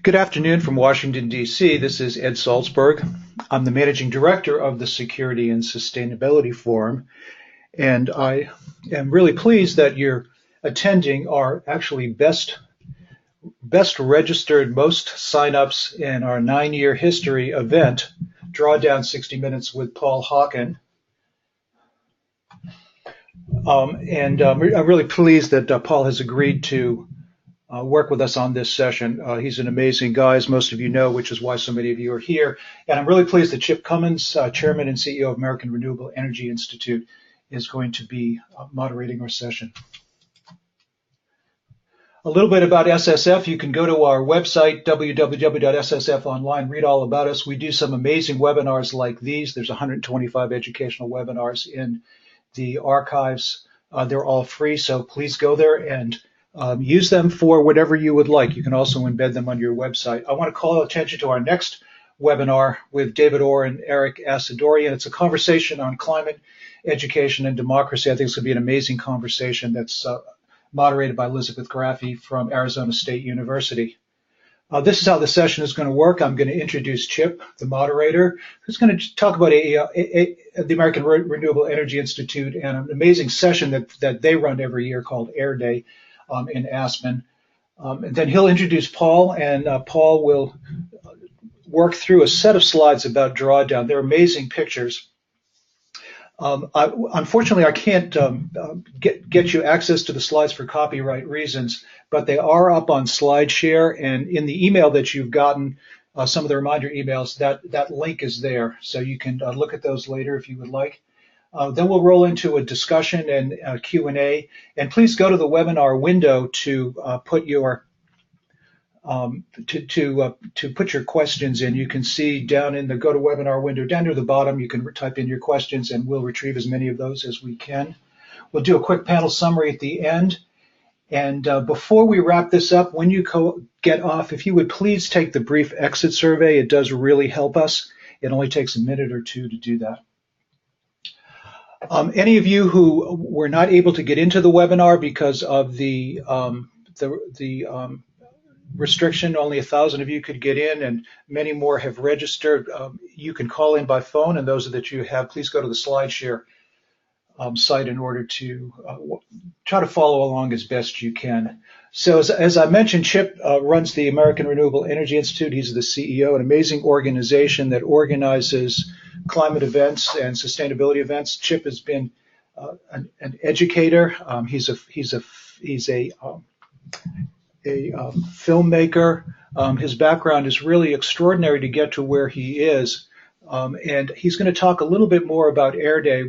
Good afternoon from Washington, D.C. This is Ed Salzberg. I'm the Managing Director of the Security and Sustainability Forum, and I am really pleased that you're attending our actually best registered, most signups in our 9-year history event, Drawdown 60 Minutes with Paul Hawken. I'm really pleased that Paul has agreed to work with us on this session. He's an amazing guy, as most of you know, which is why so many of you are here. And I'm really pleased that Chip Comins, Chairman and CEO of American Renewable Energy Institute, is going to be moderating our session. A little bit about SSF. You can go to our website, www.ssfonline, read all about us. We do some amazing webinars like these. There's 125 educational webinars in the archives. They're all free, so please go there and use them for whatever you would like. You can also embed them on your website. I want to call attention to our next webinar with David Orr and Eric Asadorian. It's a conversation on climate, education, and democracy. I think it's going to be an amazing conversation that's moderated by Elizabeth Graffi from Arizona State University. This is how the session is going to work. I'm going to introduce Chip, the moderator, who's going to talk about the American Renewable Energy Institute and an amazing session that they run every year called AREDays in Aspen. And then he'll introduce Paul, and Paul will work through a set of slides about Drawdown. They're amazing pictures. Unfortunately, I can't get you access to the slides for copyright reasons, but they are up on SlideShare, and in the email that you've gotten, some of the reminder emails, that link is there, so you can look at those later if you would like. Then we'll roll into a discussion and Q&A, and please go to the webinar window to put your put your questions in. You can see down in the GoToWebinar window, down near the bottom, you can type in your questions, and we'll retrieve as many of those as we can. We'll do a quick panel summary at the end. And before we wrap this up, when you get off, if you would please take the brief exit survey. It does really help us. It only takes a minute or two to do that. Any of you who were not able to get into the webinar because of the restriction, only 1,000 of you could get in, and many more have registered. You can call in by phone, and those that you have, please go to the SlideShare site in order to try to follow along as best you can. So as I mentioned, Chip runs the American Renewable Energy Institute. He's the CEO, an amazing organization that organizes climate events and sustainability events. Chip has been an educator. He's a filmmaker. His background is really extraordinary to get to where he is, and he's going to talk a little bit more about AREDays,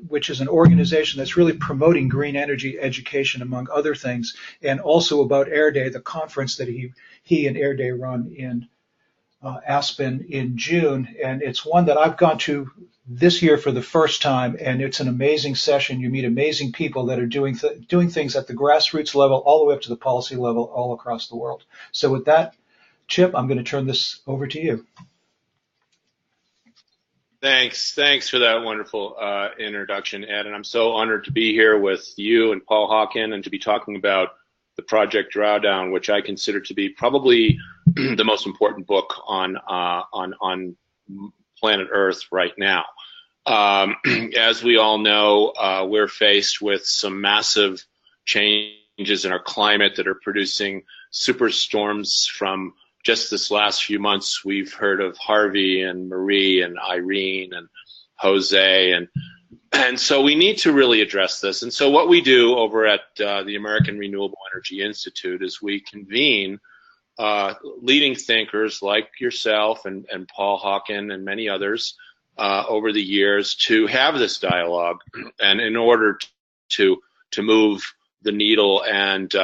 which is an organization that's really promoting green energy education, among other things, and also about AREDays, the conference that he and AREDays run in Aspen in June. And it's one that I've gone to this year for the first time, and it's an amazing session. You meet amazing people that are doing things at the grassroots level all the way up to the policy level all across the world. So with that, Chip, I'm going to turn this over to you. Thanks for that wonderful introduction, Ed, and I'm so honored to be here with you and Paul Hawken and to be talking about the Project Drawdown, which I consider to be probably the most important book on planet Earth right now. As we all know, we're faced with some massive changes in our climate that are producing superstorms. From just this last few months, we've heard of Harvey and Marie and Irene and Jose, and so we need to really address this. And so what we do over at the American Renewable Energy Institute is we convene leading thinkers like yourself and Paul Hawken and many others over the years to have this dialogue, and in order to move the needle and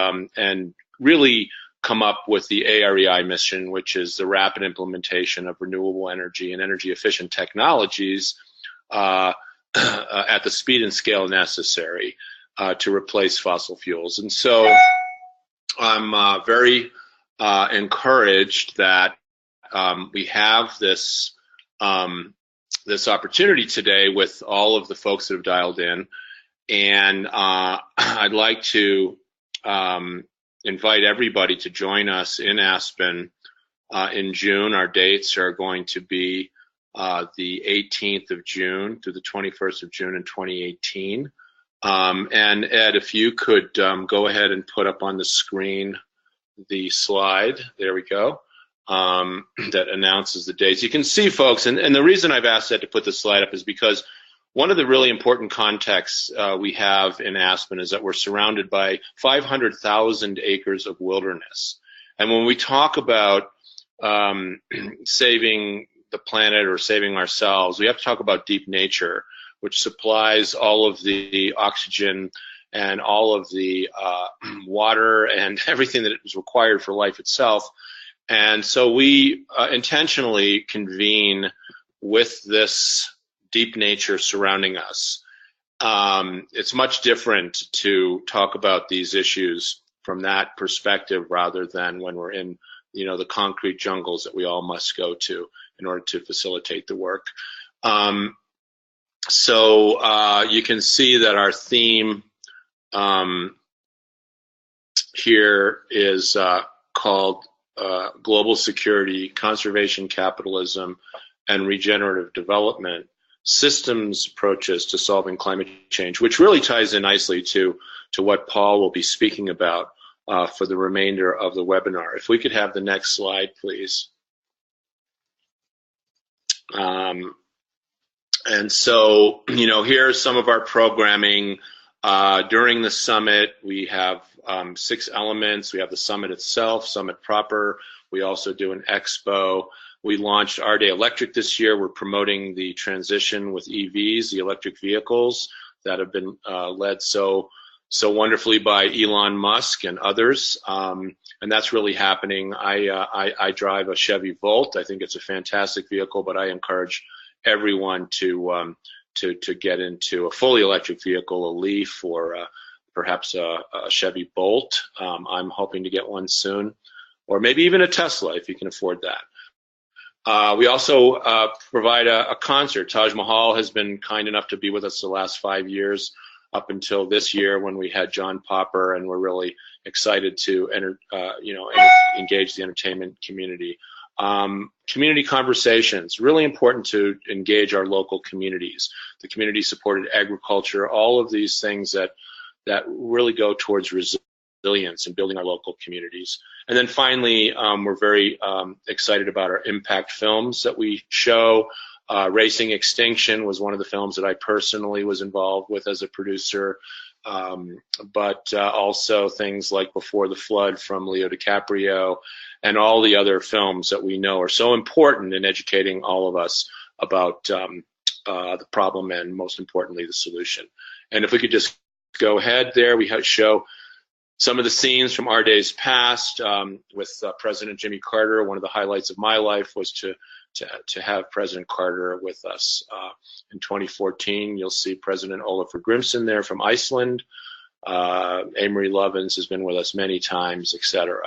really come up with the AREI mission, which is the rapid implementation of renewable energy and energy efficient technologies at the speed and scale necessary to replace fossil fuels. And so I'm very encouraged that we have this this opportunity today with all of the folks that have dialed in, and I'd like to invite everybody to join us in Aspen in June. Our dates are going to be the 18th of June through the 21st of June in 2018. And Ed, if you could go ahead and put up on the screen the slide, there we go, that announces the dates. You can see, folks, and the reason I've asked Ed to put the slide up is because one of the really important contexts we have in Aspen is that we're surrounded by 500,000 acres of wilderness. And when we talk about saving the planet or saving ourselves, we have to talk about deep nature, which supplies all of the oxygen and all of the water and everything that is required for life itself. And so we intentionally convene with this deep nature surrounding us. It's much different to talk about these issues from that perspective rather than when we're in, the concrete jungles that we all must go to in order to facilitate the work. So you can see that our theme here is called Global Security, Conservation Capitalism, and Regenerative Development, Systems Approaches to Solving Climate Change, which really ties in nicely to what Paul will be speaking about for the remainder of the webinar. If we could have the next slide, please. And so, here's some of our programming. During the summit, we have 6 elements. We have the summit itself, summit proper. We also do an expo. We launched AREDays Electric this year. We're promoting the transition with EVs, the electric vehicles that have been led so wonderfully by Elon Musk and others. And that's really happening. I drive a Chevy Volt. I think it's a fantastic vehicle, but I encourage everyone to get into a fully electric vehicle, a Leaf or perhaps a Chevy Bolt. I'm hoping to get one soon, or maybe even a Tesla if you can afford that. We also provide a concert. Taj Mahal has been kind enough to be with us the last 5 years up until this year when we had John Popper, and we're really excited to engage the entertainment community. Community conversations, really important to engage our local communities, the community-supported agriculture, all of these things that really go towards resilience and building our local communities. And then finally, we're very excited about our impact films that we show. Racing Extinction was one of the films that I personally was involved with as a producer, but also things like Before the Flood from Leo DiCaprio, and all the other films that we know are so important in educating all of us about the problem and, most importantly, the solution. And if we could just go ahead there, we show some of the scenes from our days past with President Jimmy Carter. One of the highlights of my life was to have President Carter with us. In 2014, you'll see President Ólafur Grímsson there from Iceland. Amory Lovins has been with us many times, etc.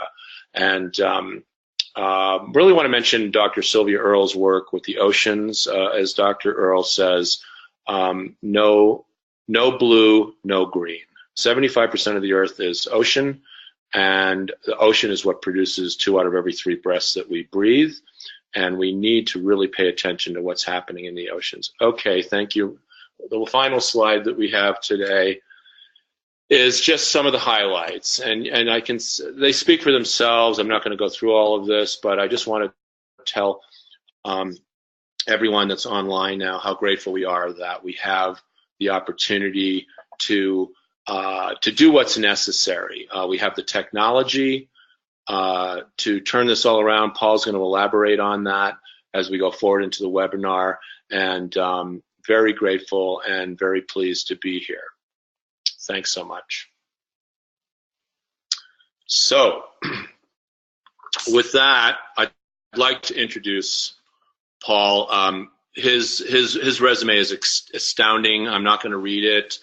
And really want to mention Dr. Sylvia Earle's work with the oceans. As Dr. Earle says, no blue, no green. 75% of the Earth is ocean, and the ocean is what produces 2 out of every 3 breaths that we breathe, and we need to really pay attention to what's happening in the oceans. Okay, thank you. The final slide that we have today is just some of the highlights, and they speak for themselves. I'm not going to go through all of this, but I just want to tell everyone that's online now how grateful we are that we have the opportunity to do what's necessary. We have the technology to turn this all around. Paul's going to elaborate on that as we go forward into the webinar, and very grateful and very pleased to be here. Thanks so much. So, with that, I'd like to introduce Paul. His resume is astounding. I'm not going to read it.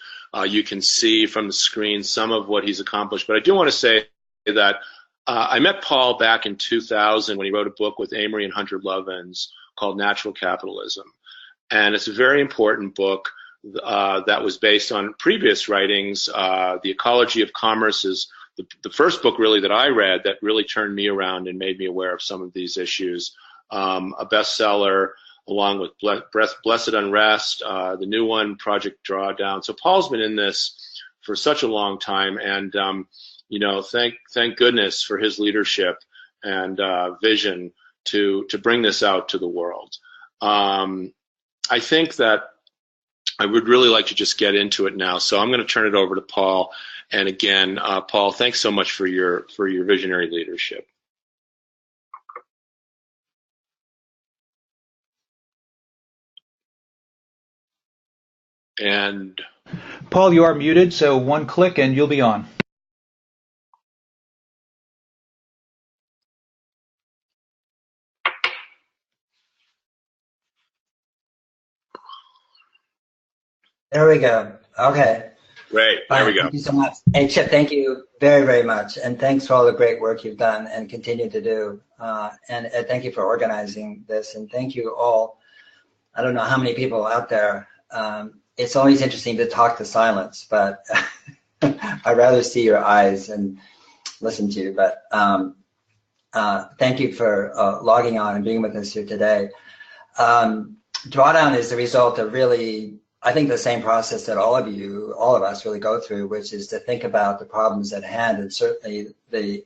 You can see from the screen some of what he's accomplished, but I do want to say that I met Paul back in 2000 when he wrote a book with Amory and Hunter Lovins called Natural Capitalism, and it's a very important book that was based on previous writings. The Ecology of Commerce is the first book really that I read that really turned me around and made me aware of some of these issues. A bestseller, along with Blessed Unrest, the new one, Project Drawdown. So Paul's been in this for such a long time, and thank goodness for his leadership and vision to bring this out to the world. I think that I would really like to just get into it now. So I'm going to turn it over to Paul. And again, Paul, thanks so much for your visionary leadership. And Paul, you are muted, so one click and you'll be on. There we go. Okay. Great. There we go. Thank you so much. Hey, Chip, thank you very, very much. And thanks for all the great work you've done and continue to do. And thank you for organizing this. And thank you all. I don't know how many people out there. It's always interesting to talk to silence, but I'd rather see your eyes and listen to you. But thank you for logging on and being with us here today. Drawdown is the result of really, I think, the same process that all of us really go through, which is to think about the problems at hand, and certainly the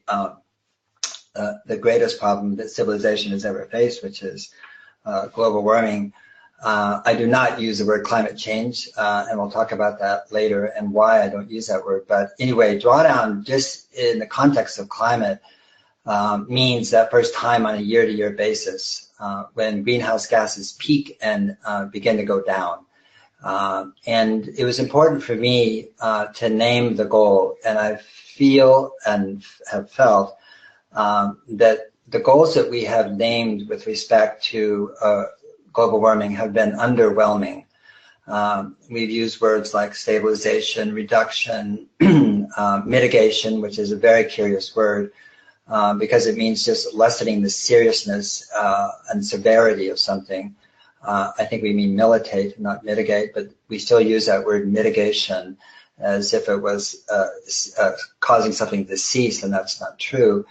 greatest problem that civilization has ever faced, which is global warming. I do not use the word climate change, and we'll talk about that later and why I don't use that word. But anyway, drawdown, just in the context of climate, means that first time on a year-to-year basis when greenhouse gases peak and begin to go down. And it was important for me to name the goal, and I feel and have felt that the goals that we have named with respect to global warming have been underwhelming. We've used words like stabilization, reduction, mitigation, which is a very curious word because it means just lessening the seriousness and severity of something. I think we mean militate, not mitigate, but we still use that word mitigation as if it was causing something to cease, and that's not true.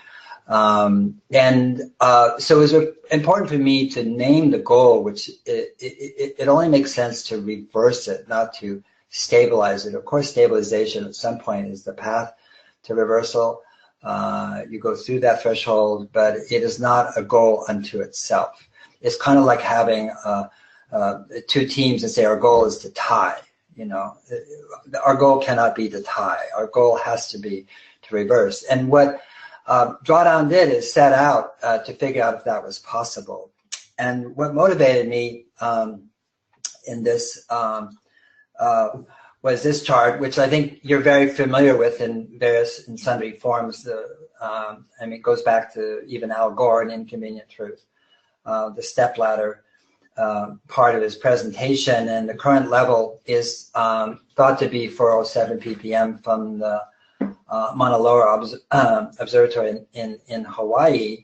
So it was important for me to name the goal, which it only makes sense to reverse it, not to stabilize it. Of course, stabilization at some point is the path to reversal. You go through that threshold, but it is not a goal unto itself. It's kind of like having two teams and say our goal is to tie. Our goal cannot be to tie. Our goal has to be to reverse. And what Drawdown did is set out to figure out if that was possible. And what motivated me in this was this chart, which I think you're very familiar with in various and sundry forms. It goes back to even Al Gore and Inconvenient Truth. The stepladder part of his presentation, and the current level is thought to be 407 ppm from the Mauna Loa Observatory in Hawaii.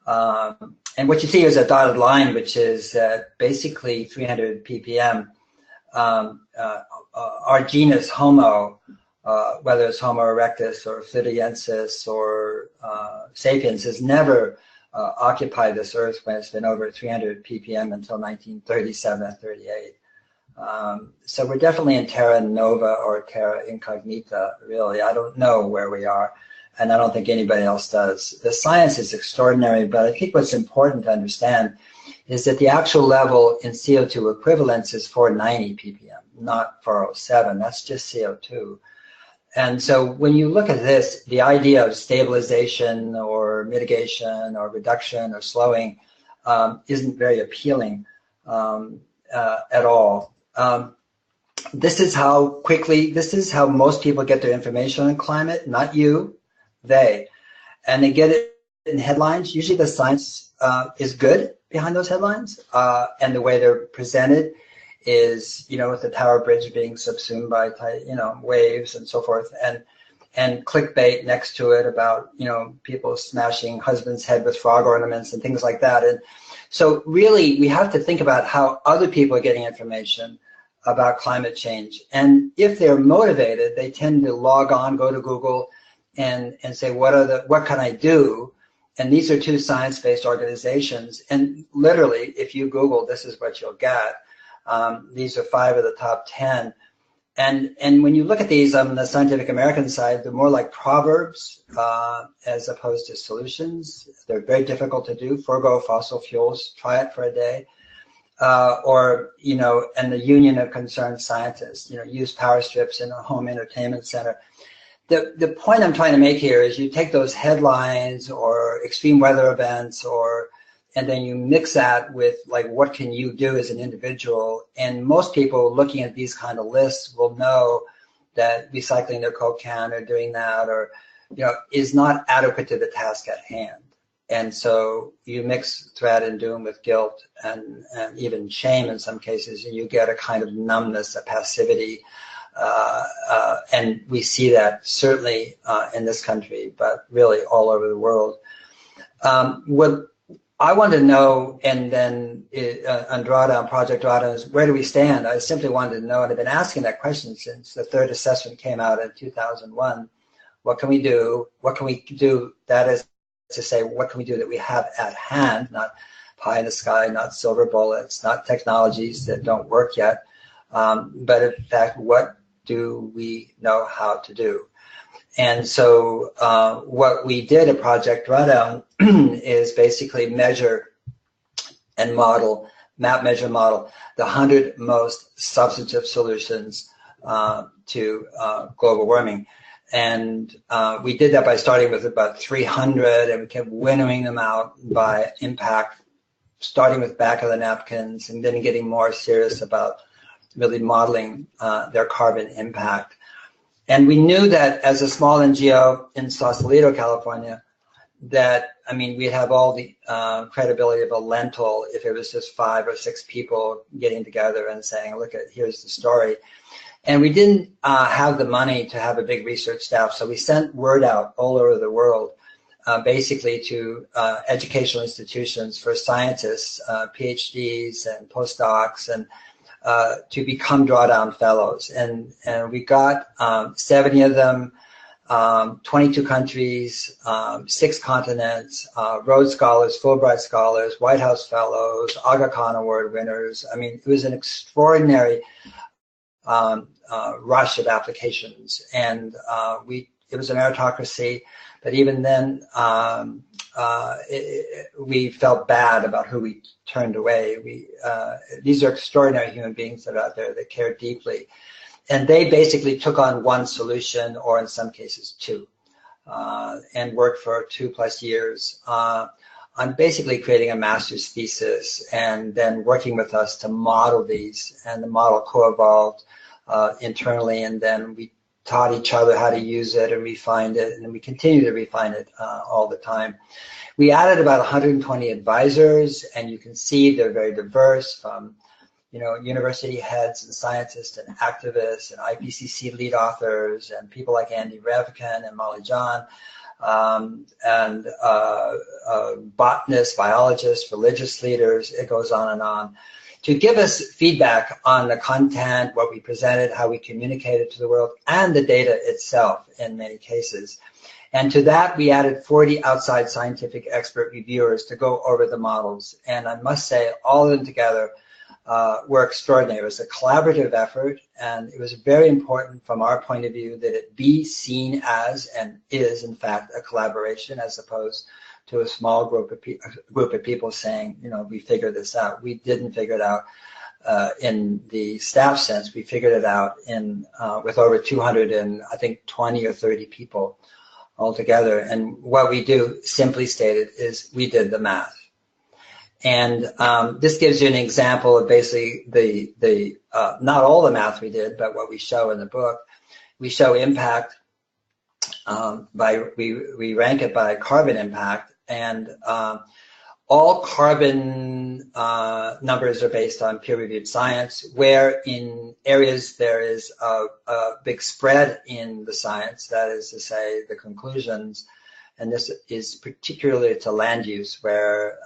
And what you see is a dotted line, which is basically 300 ppm. Our genus Homo, whether it's Homo erectus or Flitiensis or Sapiens, has never occupied this Earth when it's been over 300 ppm until 1937 or 38. So we're definitely in terra nova or terra incognita, really. I don't know where we are, and I don't think anybody else does. The science is extraordinary, but I think what's important to understand is that the actual level in CO2 equivalents is 490 ppm, not 407. That's just CO2. And so when you look at this, the idea of stabilization or mitigation or reduction or slowing isn't very appealing at all. This is how most people get their information on climate, not you, they. And they get it in headlines. Usually the science is good behind those headlines, and the way they're presented is, with the Tower Bridge being subsumed by, waves and so forth, and clickbait next to it about, people smashing husband's head with frog ornaments and things like that. And so really, we have to think about how other people are getting information about climate change. And if they're motivated, they tend to log on, go to Google, and say, what can I do? And these are two science-based organizations. And literally, if you Google, this is what you'll get. These are 5 of the top 10. And when you look at these on the Scientific American side, they're more like proverbs as opposed to solutions. They're very difficult to do. Forgo fossil fuels. Try it for a day. Or, and the Union of Concerned Scientists, use power strips in a home entertainment center. The point I'm trying to make here is you take those headlines or extreme weather events and then you mix that with like, what can you do as an individual? And most people looking at these kind of lists will know that recycling their Coke can or doing that or, is not adequate to the task at hand. And so you mix threat and doom with guilt and even shame in some cases, and you get a kind of numbness, a passivity. And we see that certainly in this country, but really all over the world. What I want to know, and then on Drawdown, Project Drawdown, is where do we stand? I simply wanted to know, and I've been asking that question since the third assessment came out in 2001. What can we do? What can we do? That is to say, what can we do that we have at hand, not pie in the sky, not silver bullets, not technologies that don't work yet, but in fact, what do we know how to do? And so what we did at Project Drawdown is basically measure and model, map, measure, model the 100 most substantive solutions to global warming. And we did that by starting with about 300, and we kept winnowing them out by impact, starting with back of the napkins and then getting more serious about really modeling their carbon impact. And we knew that as a small NGO in Sausalito, California, that, we'd have all the credibility of a lentil if it was just 5 or 6 people getting together and saying, look, here's the story. And we didn't have the money to have a big research staff, so we sent word out all over the world, basically to educational institutions for scientists, PhDs and postdocs, and to become Drawdown Fellows. And we got 70 of them, 22 countries, 6 continents, Rhodes Scholars, Fulbright Scholars, White House Fellows, Aga Khan Award winners. It was an extraordinary rush of applications, and it was a meritocracy, but even then we felt bad about who we turned away. These are extraordinary human beings that are out there that care deeply, and they basically took on one solution, or in some cases 2, and worked for 2+ years on basically creating a master's thesis, and then working with us to model these, and the model co-evolved internally, and then we taught each other how to use it and refined it, and we continue to refine it all the time. We added about 120 advisors, and you can see they're very diverse, from university heads and scientists and activists and IPCC lead authors and people like Andy Revkin and Molly John, and botanists, biologists, religious leaders. It goes on and on, to give us feedback on the content, what we presented, how we communicated to the world, and the data itself in many cases. And to that, we added 40 outside scientific expert reviewers to go over the models. And I must say, all of them together were extraordinary. It was a collaborative effort, and it was very important from our point of view that it be seen as, and is in fact, a collaboration, as opposed to a small group of people saying, we figured this out. We didn't figure it out in the staff sense. We figured it out in with over 200 and I think 20 or 30 people altogether. And what we do, simply stated, is we did the math. And this gives you an example of basically the not all the math we did, but what we show in the book. We show impact we rank it by carbon impact, and all carbon numbers are based on peer-reviewed science, where in areas there is a big spread in the science, that is to say the conclusions, and this is particularly to land use, where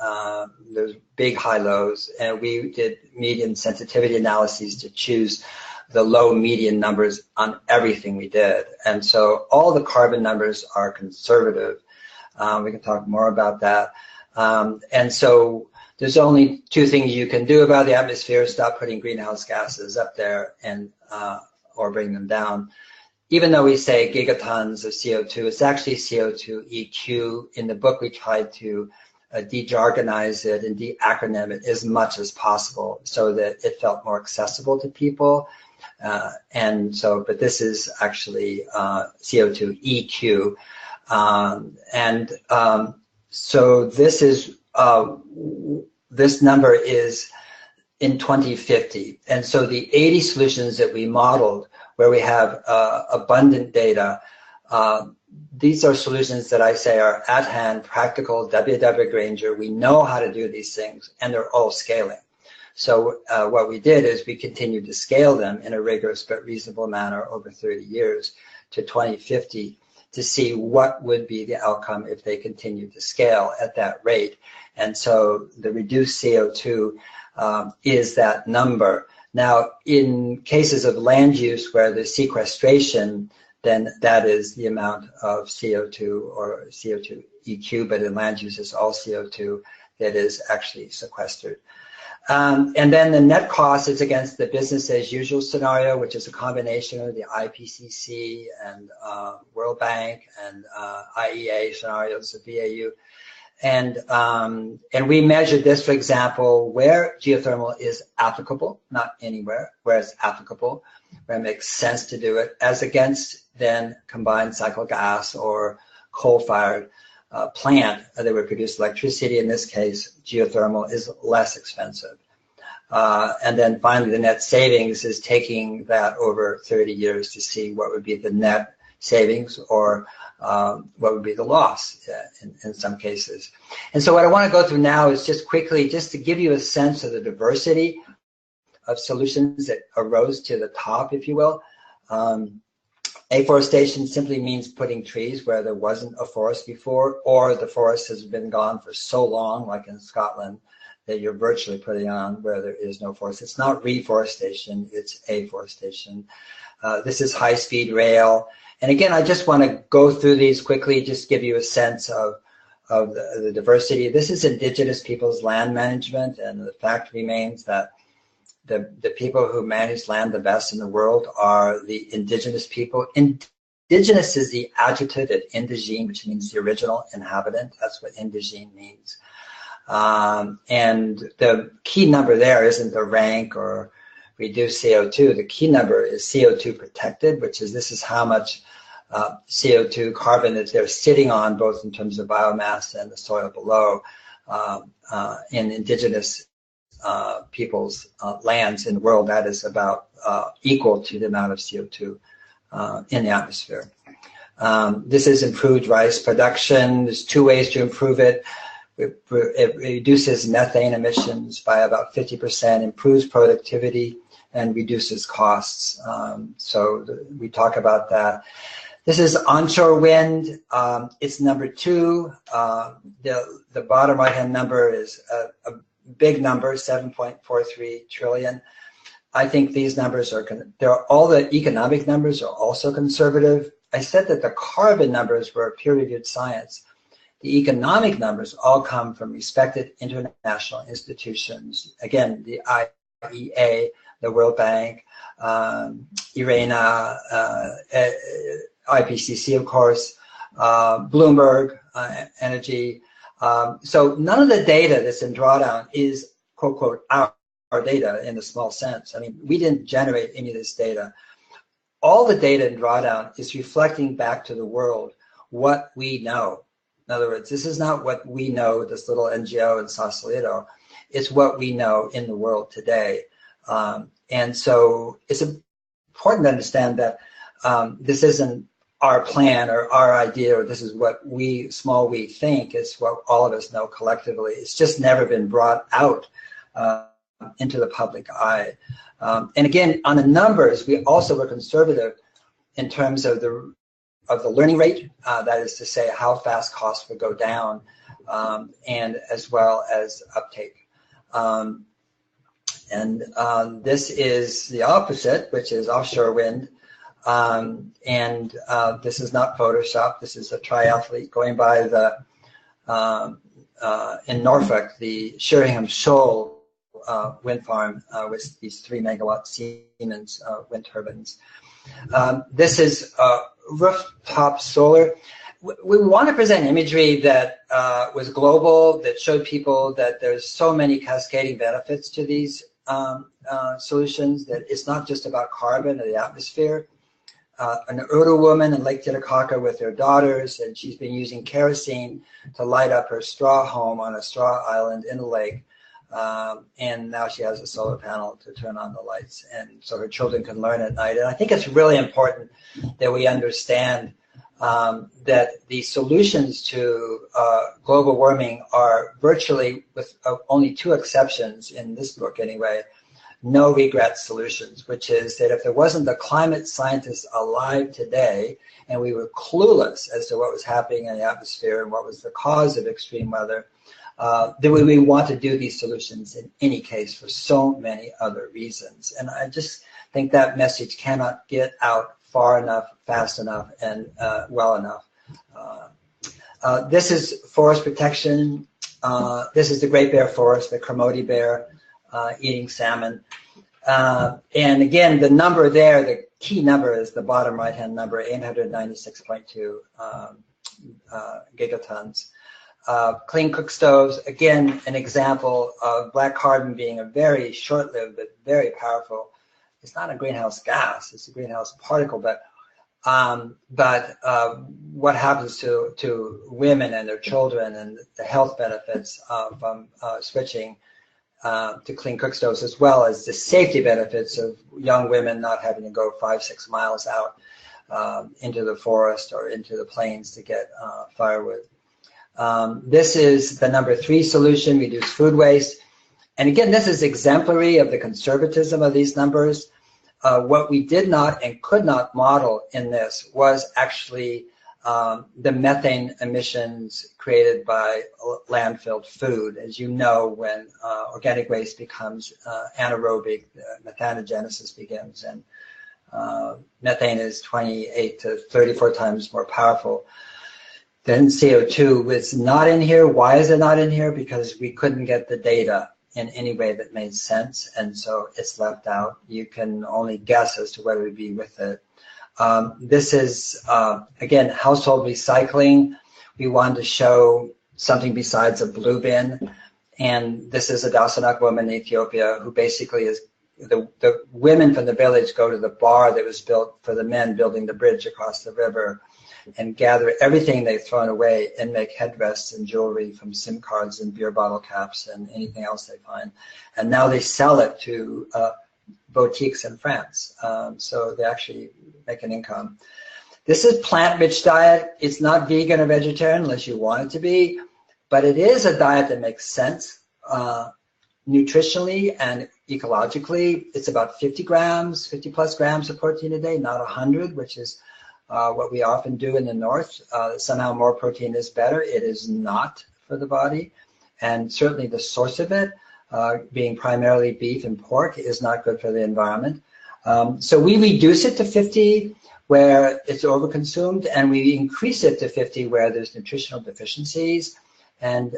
there's big high lows, and we did median sensitivity analyses to choose the low median numbers on everything we did. And so all the carbon numbers are conservative. We can talk more about that. And so there's only two things you can do about the atmosphere: stop putting greenhouse gases up there and or bring them down. Even though we say gigatons of CO2, it's actually CO2 EQ. In the book, we tried to de-jargonize it and de-acronym it as much as possible so that it felt more accessible to people. And so, but this is actually CO2 EQ. So this is, this number is in 2050. And so the 80 solutions that we modeled, where we have abundant data, these are solutions that I say are at hand, practical, WW Granger. We know how to do these things, and they're all scaling. So what we did is we continued to scale them in a rigorous but reasonable manner over 30 years to 2050 to see what would be the outcome if they continued to scale at that rate. And so the reduced CO2 is that number. Now, in cases of land use where there's sequestration, then that is the amount of CO2 or CO2 EQ, but in land use it's all CO2 that is actually sequestered. And then the net cost is against the business as usual scenario, which is a combination of the IPCC and World Bank and IEA scenarios of BAU. And we measured this, for example, where geothermal is applicable, not anywhere, where it's applicable, where it makes sense to do it, as against then combined cycle gas or coal-fired plant that would produce electricity. In this case, geothermal is less expensive. And then finally, the net savings is taking that over 30 years to see what would be the net savings or what would be the loss in some cases. And so what I want to go through now is just quickly, just to give you a sense of the diversity of solutions that arose to the top, if you will. Afforestation simply means putting trees where there wasn't a forest before, or the forest has been gone for so long, like in Scotland, that you're virtually putting on where there is no forest. It's not reforestation, it's afforestation. This is high-speed rail. And again, I just want to go through these quickly, just give you a sense of the diversity. This is indigenous people's land management, and the fact remains that the people who manage land the best in the world are the indigenous people. Indigenous is the adjective of indigene, which means the original inhabitant. That's what indigene means. And the key number there isn't the rank or reduced CO2. The key number is CO2 protected, which is this is how much CO2 carbon that they're sitting on, both in terms of biomass and the soil below, in indigenous people's lands in the world. That is about equal to the amount of CO2 in the atmosphere. This is improved rice production. There's two ways to improve it. It reduces methane emissions by about 50%, improves productivity, and reduces costs. So we talk about that. This is onshore wind. It's number 2. The bottom right-hand number is a big number, 7.43 trillion. I think these numbers are, all the economic numbers are also conservative. I said that the carbon numbers were peer-reviewed science. The economic numbers all come from respected international institutions. Again, the IEA, the World Bank, IRENA, IPCC, of course, Bloomberg Energy. So none of the data that's in Drawdown is, quote, quote, our data in a small sense. I mean, we didn't generate any of this data. All the data in Drawdown is reflecting back to the world what we know. In other words, this is not what we know, this little NGO in Sausalito. It's what we know in the world today. And so it's important to understand that this isn't our plan or our idea, or this is what we, small we, think. It's what all of us know collectively. It's just never been brought out into the public eye. And again, on the numbers, we also were conservative in terms of the learning rate, that is to say how fast costs would go down, and as well as uptake. And this is the opposite, which is offshore wind. This is not Photoshop. This is a triathlete going by the in Norfolk, the Sheringham Shoal wind farm with these 3 megawatt Siemens wind turbines. This is rooftop solar. We want to present imagery that was global, that showed people that there's so many cascading benefits to these solutions, that it's not just about carbon or the atmosphere. An Urdu woman in Lake Titicaca with her daughters, and she's been using kerosene to light up her straw home on a straw island in the lake. And now she has a solar panel to turn on the lights, and so her children can learn at night. And I think it's really important that we understand that the solutions to global warming are virtually, with only 2 exceptions in this book anyway, no regret solutions, which is that if there wasn't a climate scientist alive today and we were clueless as to what was happening in the atmosphere and what was the cause of extreme weather, then we want to do these solutions in any case for so many other reasons. And I just think that message cannot get out far enough, fast enough, and well enough. This is forest protection. This is the Great Bear Forest, the Kermode bear eating salmon. And again, the number there, the key number is the bottom right-hand number, 896.2 gigatons. Clean cook stoves, again, an example of black carbon being a very short-lived but very powerful. It's not a greenhouse gas; it's a greenhouse particle. But what happens to women and their children, and the health benefits from switching to clean cook stoves, as well as the safety benefits of young women not having to go 5-6 miles out into the forest or into the plains to get firewood. This is the number 3 solution: reduce food waste. And again, this is exemplary of the conservatism of these numbers. What we did not and could not model in this was actually the methane emissions created by landfilled food. As you know, when organic waste becomes anaerobic, methanogenesis begins, and methane is 28 to 34 times more powerful than CO2. It's not in here. Why is it not in here? Because we couldn't get the data in any way that made sense, and so it's left out. You can only guess as to whether to be with it. This is, again, household recycling. We wanted to show something besides a blue bin, and this is a Dasanak woman in Ethiopia who basically is, the women from the village go to the bar that was built for the men building the bridge across the river and gather everything they've thrown away and make headrests and jewelry from SIM cards and beer bottle caps and anything else they find. And now they sell it to boutiques in France. So they actually make an income. This is plant-rich diet. It's not vegan or vegetarian unless you want it to be, but it is a diet that makes sense nutritionally and ecologically. It's about 50 plus grams of protein a day, not 100, which is what we often do in the north. Somehow more protein is better. It is not for the body, and certainly the source of it, being primarily beef and pork, is not good for the environment. So we reduce it to 50 where it's overconsumed, and we increase it to 50 where there's nutritional deficiencies. And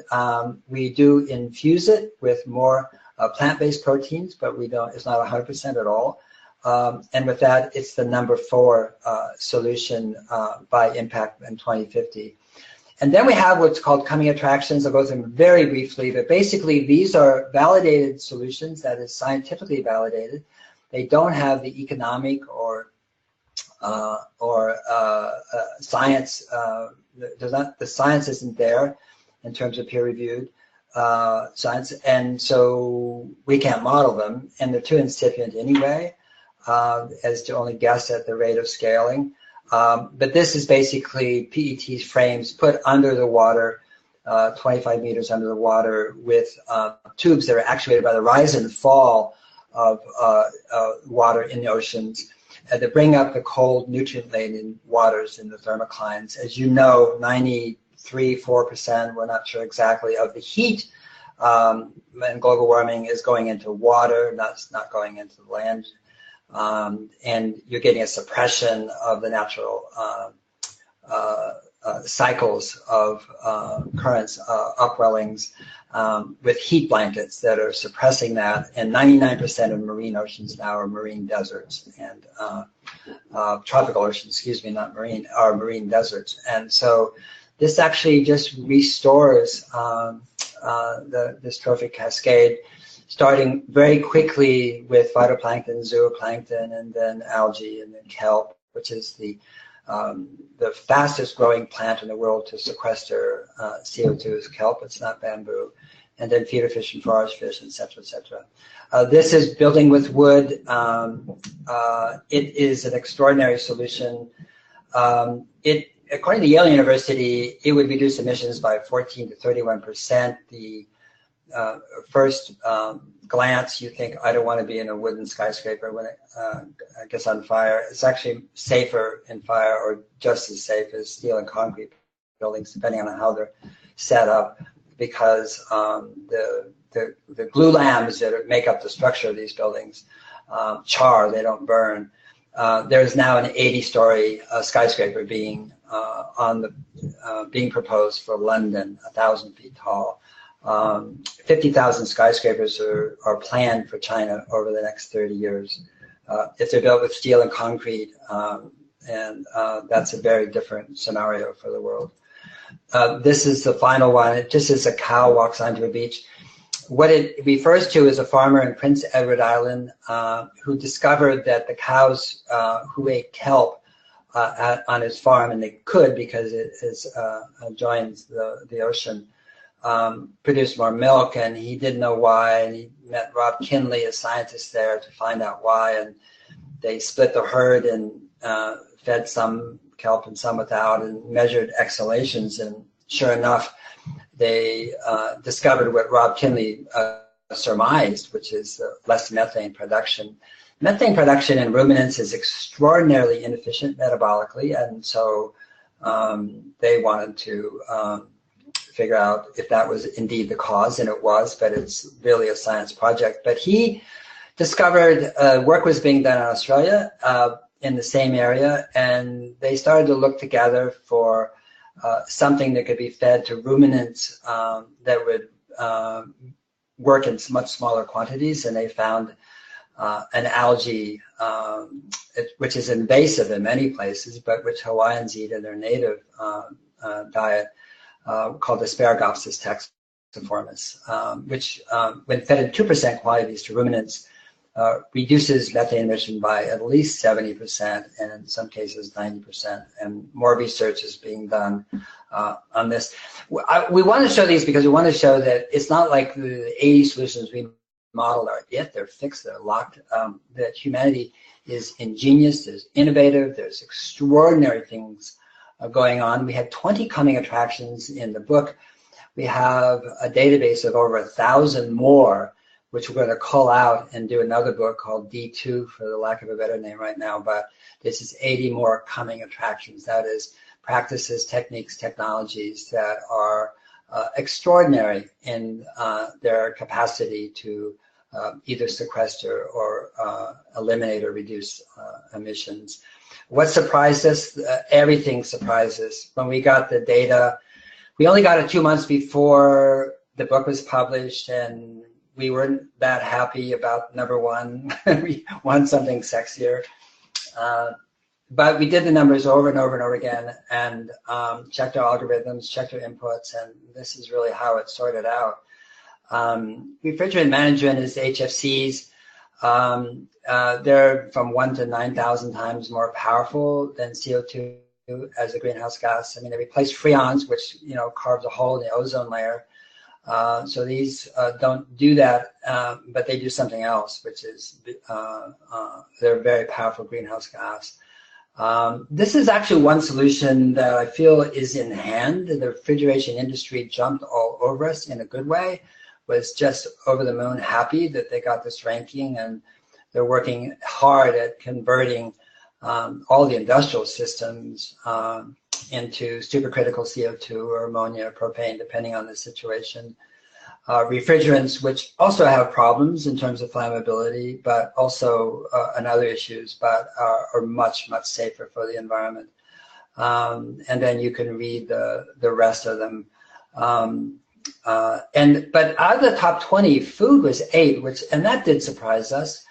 we do infuse it with more plant-based proteins, but we don't. It's not 100% at all. And with that, it's the number 4 solution by impact in 2050. And then we have what's called coming attractions. I'll go through them very briefly, but basically these are validated solutions, that is scientifically validated. They don't have the economic or science. The science isn't there in terms of peer-reviewed science, and so we can't model them, and they're too incipient anyway, as to only guess at the rate of scaling. But this is basically PET frames put under the water, 25 meters under the water, with tubes that are actuated by the rise and fall of water in the oceans to bring up the cold, nutrient-laden waters in the thermoclines. As you know, 93-4%, we're not sure exactly, of the heat And global warming is going into water, not going into the land. And you're getting a suppression of the natural cycles of currents, upwellings, with heat blankets that are suppressing that. And 99% of marine oceans now are marine deserts, and tropical oceans, excuse me, not marine, are marine deserts. And so this actually just restores this trophic cascade, starting very quickly with phytoplankton, zooplankton, and then algae, and then kelp, which is the fastest growing plant in the world to sequester CO2 is kelp. It's not bamboo. And then feeder fish and forage fish, et cetera, et cetera. This is building with wood. It is an extraordinary solution. According to Yale University, it would reduce emissions by 14 to 31%. The first glance, you think, I don't want to be in a wooden skyscraper when it gets on fire. It's actually safer in fire, or just as safe as steel and concrete buildings, depending on how they're set up, because the glue lambs that make up the structure of these buildings char, they don't burn. There's now an 80-story skyscraper being proposed for London, 1,000 feet tall. 50,000 skyscrapers are planned for China over the next 30 years. If they're built with steel and concrete, and that's a very different scenario for the world. This is the final one. It just as a cow walks onto a beach. What it refers to is a farmer in Prince Edward Island who discovered that the cows who ate kelp on his farm, and they could because it joins the ocean, produced more milk, and he didn't know why, and he met Rob Kinley, a scientist there, to find out why, and they split the herd and fed some kelp and some without, and measured exhalations, and sure enough, they discovered what Rob Kinley surmised, which is less methane production. Methane production in ruminants is extraordinarily inefficient metabolically, and so they wanted to figure out if that was indeed the cause, and it was, but it's really a science project. But he discovered work was being done in Australia in the same area, and they started to look together for something that could be fed to ruminants that would work in much smaller quantities, and they found an algae, which is invasive in many places, but which Hawaiians eat in their native diet, called Asparagopsis taxiformis, which, when fed in 2% quantities to ruminants, reduces methane emission by at least 70%, and in some cases 90%. And more research is being done on this. We want to show these because we want to show that it's not like the 80 solutions we modeled are it, they're fixed, they're locked, that humanity is ingenious, there's innovative, there's extraordinary things going on. We had 20 coming attractions in the book. We have a database of over 1,000 more, which we're going to call out and do another book called D2 for the lack of a better name right now, but this is 80 more coming attractions. That is practices, techniques, technologies that are extraordinary in their capacity to either sequester or eliminate or reduce emissions. What surprised us? Everything surprised us. When we got the data, we only got it 2 months before the book was published, and we weren't that happy about number one. We want something sexier. But we did the numbers over and over and over again, and checked our algorithms, checked our inputs, and this is really how it sorted out. Refrigerant management is HFCs. They're from 1 to 9,000 times more powerful than CO2 as a greenhouse gas. I mean, they replace freons, which carves a hole in the ozone layer. So these don't do that, but they do something else, which is they're a very powerful greenhouse gas. This is actually one solution that I feel is in hand. The refrigeration industry jumped all over us in a good way, was just over the moon happy that they got this ranking, and they're working hard at converting all the industrial systems into supercritical CO2 or ammonia or propane, depending on the situation. refrigerants, which also have problems in terms of flammability, but also and other issues, but are much, much safer for the environment. And then you can read the rest of them. But out of the top 20, food was 8, and that did surprise us.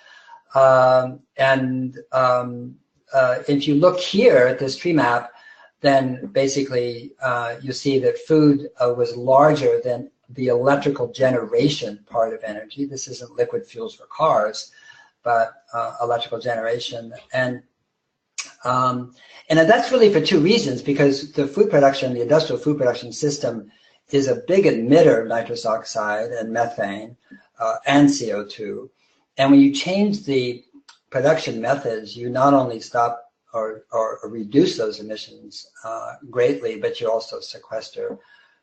If you look here at this tree map, then basically you see that food was larger than the electrical generation part of energy. This isn't liquid fuels for cars, but electrical generation. And that's really for 2 reasons, because the food production, the industrial food production system is a big emitter of nitrous oxide and methane and CO2. And when you change the production methods, you not only stop or reduce those emissions greatly, but you also sequester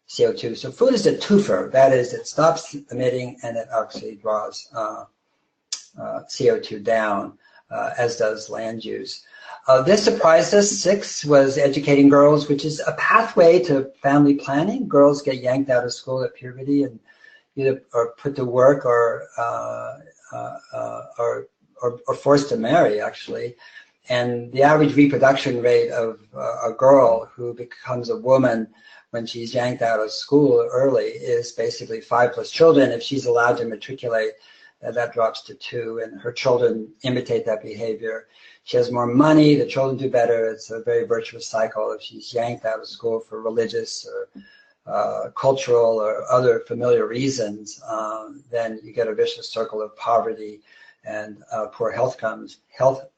CO2. So food is a twofer. That is, it stops emitting and it actually draws CO2 down, as does land use. This surprised us. 6 was educating girls, which is a pathway to family planning. Girls get yanked out of school at puberty and either are put to work or forced to marry, actually. And the average reproduction rate of a girl who becomes a woman when she's yanked out of school early is basically 5 plus children. If she's allowed to matriculate, that drops to 2, and her children imitate that behavior. She has more money, the children do better. It's a very virtuous cycle. If she's yanked out of school for religious or cultural or other familiar reasons, then you get a vicious circle of poverty and poor health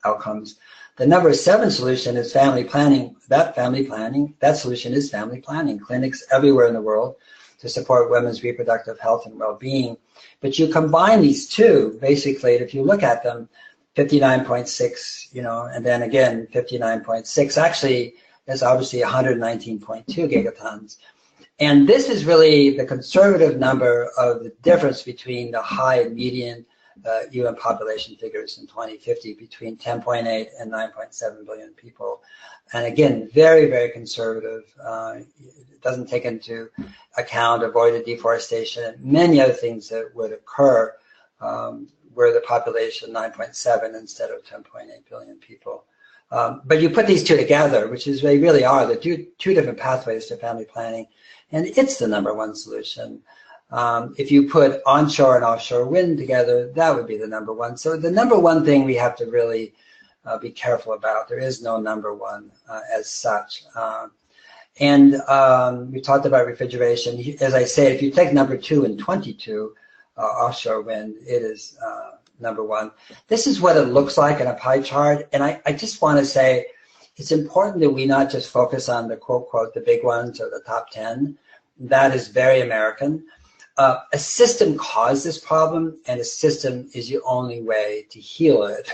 outcomes. The number 7 solution is family planning. That solution is family planning. Clinics everywhere in the world to support women's reproductive health and well-being. But you combine these 2, basically, if you look at them, 59.6, and then again 59.6, actually is obviously 119.2 gigatons. And this is really the conservative number of the difference between the high and median UN population figures in 2050 between 10.8 and 9.7 billion people. And again, very, very conservative. It doesn't take into account avoided deforestation and many other things that would occur were the population 9.7 instead of 10.8 billion people. But you put these 2 together, which is they really are the two different pathways to family planning, and it's the number 1 solution. If you put onshore and offshore wind together, that would be the number 1. So the number 1 thing we have to really be careful about. There is no number 1 as such. We talked about refrigeration. As I say, if you take number 2 and 22, offshore wind, it is number 1. This is what it looks like in a pie chart. And I just want to say it's important that we not just focus on the quote, the big ones or the top 10. That is very American. A system caused this problem, and a system is the only way to heal it.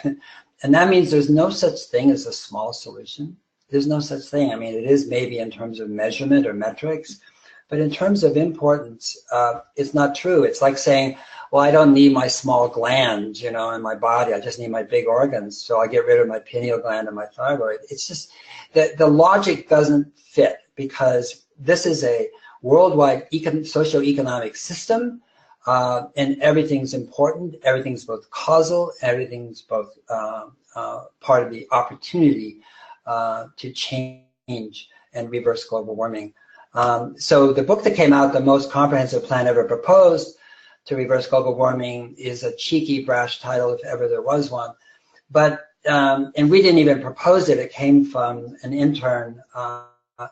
And that means there's no such thing as a small solution. There's no such thing. I mean, it is maybe in terms of measurement or metrics, but in terms of importance, it's not true. It's like saying, well, I don't need my small glands, in my body. I just need my big organs. So I get rid of my pineal gland and my thyroid. It's just that the logic doesn't fit, because this is a worldwide socioeconomic system, and everything's important. Everything's both causal. Everything's both part of the opportunity to change and reverse global warming. So the book that came out, The Most Comprehensive Plan Ever Proposed to Reverse Global Warming, is a cheeky, brash title if ever there was one. But, and we didn't even propose it. It came from an intern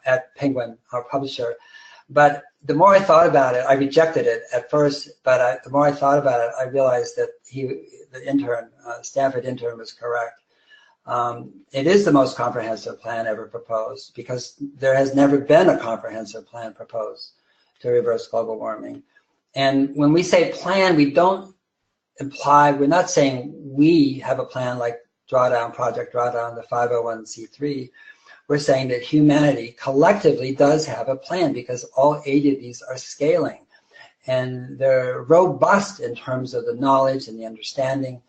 at Penguin, our publisher. But the more I thought about it, I rejected it at first, but the more I thought about it, I realized that the intern, Stanford intern, was correct. It is the most comprehensive plan ever proposed, because there has never been a comprehensive plan proposed to reverse global warming. And when we say plan, we don't imply, we're not saying we have a plan like Drawdown, Project Drawdown, the 501c3. We're saying that humanity collectively does have a plan, because all 8 of these are scaling. And they're robust in terms of the knowledge and the understanding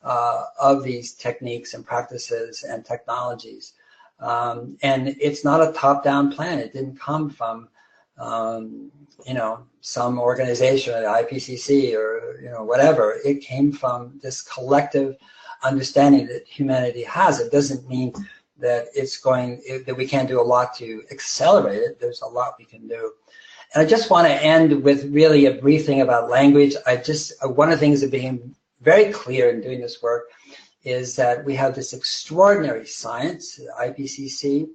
of these techniques and practices and technologies. And it's not a top-down plan. It didn't come from some organization, the IPCC or whatever. It came from this collective understanding that humanity has. It doesn't mean that that we can't do a lot to accelerate it. There's a lot we can do. And I just want to end with really a brief thing about language. One of the things that became very clear in doing this work is that we have this extraordinary science, IPCC,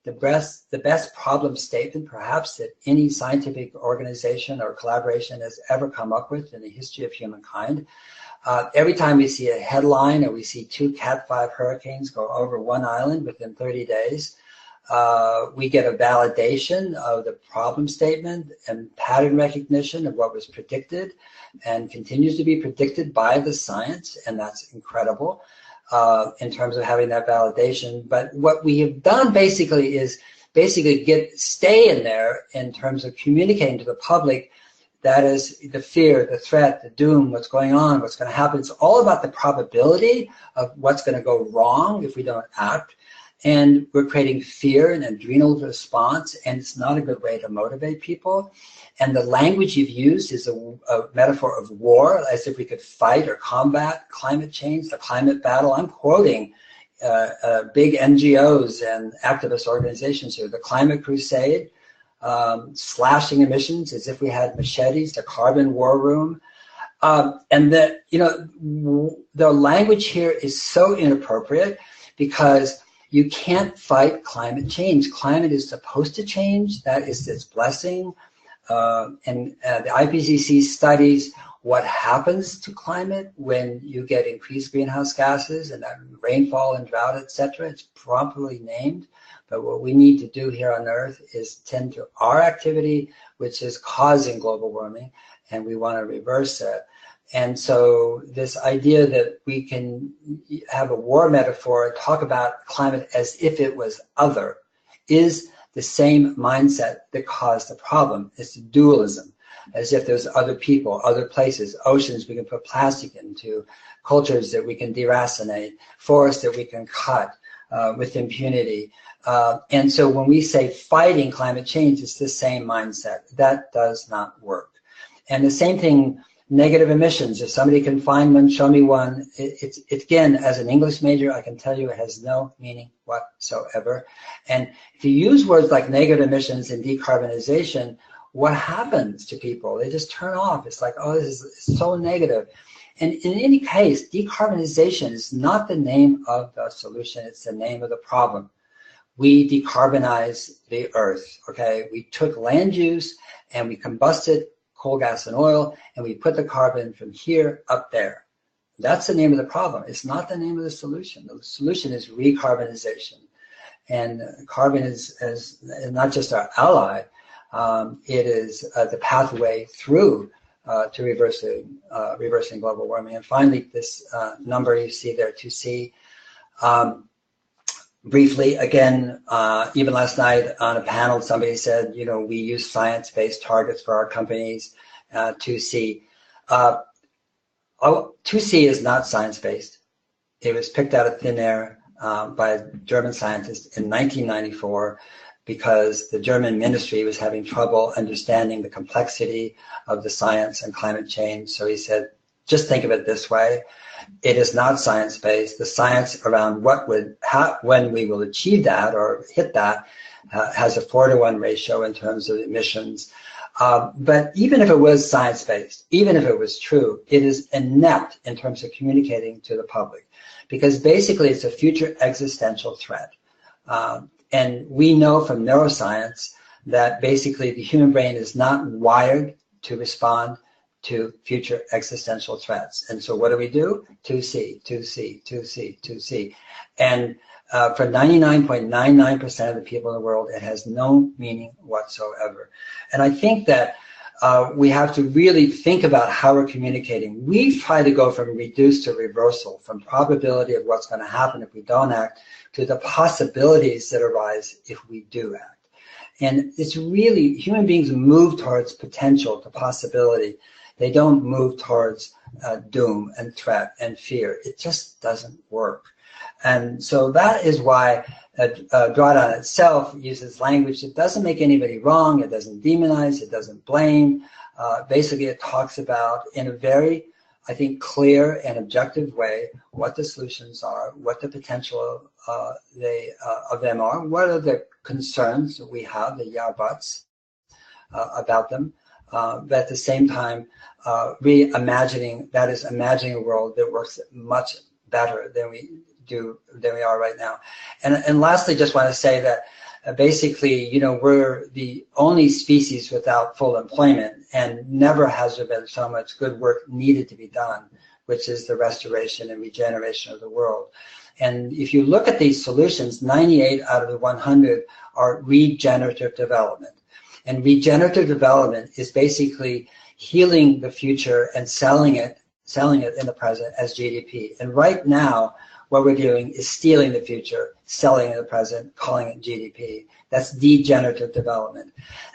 the best problem statement perhaps that any scientific organization or collaboration has ever come up with in the history of humankind. Every time we see a headline or we see 2 Cat 5 hurricanes go over one island within 30 days, we get a validation of the problem statement and pattern recognition of what was predicted and continues to be predicted by the science, and that's incredible in terms of having that validation. But what we have done basically is stay in there in terms of communicating to the public. That is the fear, the threat, the doom, what's going on, what's going to happen. It's all about the probability of what's going to go wrong if we don't act. And we're creating fear and adrenal response, and it's not a good way to motivate people. And the language you've used is a metaphor of war, as if we could fight or combat climate change, the climate battle. I'm quoting big NGOs and activist organizations here, the climate crusade, slashing emissions as if we had machetes, the carbon war room. And the language here is so inappropriate because you can't fight climate change. Climate is supposed to change. That is its blessing. And the IPCC studies what happens to climate when you get increased greenhouse gases and that rainfall and drought, etc. It's properly named. But what we need to do here on Earth is tend to our activity, which is causing global warming, and we want to reverse it. And so this idea that we can have a war metaphor and talk about climate as if it was other is the same mindset that caused the problem. It's dualism, as if there's other people, other places, oceans we can put plastic into, cultures that we can deracinate, forests that we can cut with impunity. And so when we say fighting climate change, it's the same mindset. That does not work. And the same thing, negative emissions. If somebody can find one, show me one. It's again, as an English major, I can tell you it has no meaning whatsoever. And if you use words like negative emissions and decarbonization, what happens to people? They just turn off. It's like, oh, this is so negative. And in any case, decarbonization is not the name of the solution. It's the name of the problem. We decarbonize the earth, okay? We took land use and we combusted coal, gas, and oil, and we put the carbon from here up there. That's the name of the problem. It's not the name of the solution. The solution is recarbonization. And carbon is not just our ally, it is the pathway through to reversing global warming. And finally, this number you see there, 2C. Briefly, again, even last night on a panel, somebody said, we use science-based targets for our companies, 2C. 2C is not science-based. It was picked out of thin air by a German scientist in 1994 because the German ministry was having trouble understanding the complexity of the science and climate change. So he said, just think of it this way. It is not science-based. The science around when we will achieve that or hit that has a 4-to-1 ratio in terms of emissions. But even if it was science-based, even if it was true, it is inept in terms of communicating to the public because basically it's a future existential threat. And we know from neuroscience that basically the human brain is not wired to respond to future existential threats. And so what do? 2C, 2C, 2C, 2C. And for 99.99% of the people in the world, it has no meaning whatsoever. And I think that we have to really think about how we're communicating. We try to go from reduce to reversal, from probability of what's going to happen if we don't act to the possibilities that arise if we do act. And it's really, human beings move towards potential, to possibility. They don't move towards doom and threat and fear. It just doesn't work. And so that is why Drawdown itself uses language that doesn't make anybody wrong, it doesn't demonize, it doesn't blame. Basically, it talks about, in a very, I think, clear and objective way, what the solutions are, what the potential of them are, what are the concerns that we have, the yeah buts about them, but at the same time, reimagining, that is, imagining a world that works much better than we are right now. And lastly, just want to say that basically, you know, we're the only species without full employment, and never has there been so much good work needed to be done, which is the restoration and regeneration of the world. And if you look at these solutions, 98 out of the 100 are regenerative development. And regenerative development is basically healing the future and selling it in the present as GDP. And right now, what we're doing is stealing the future, selling in the present, calling it GDP. That's degenerative development.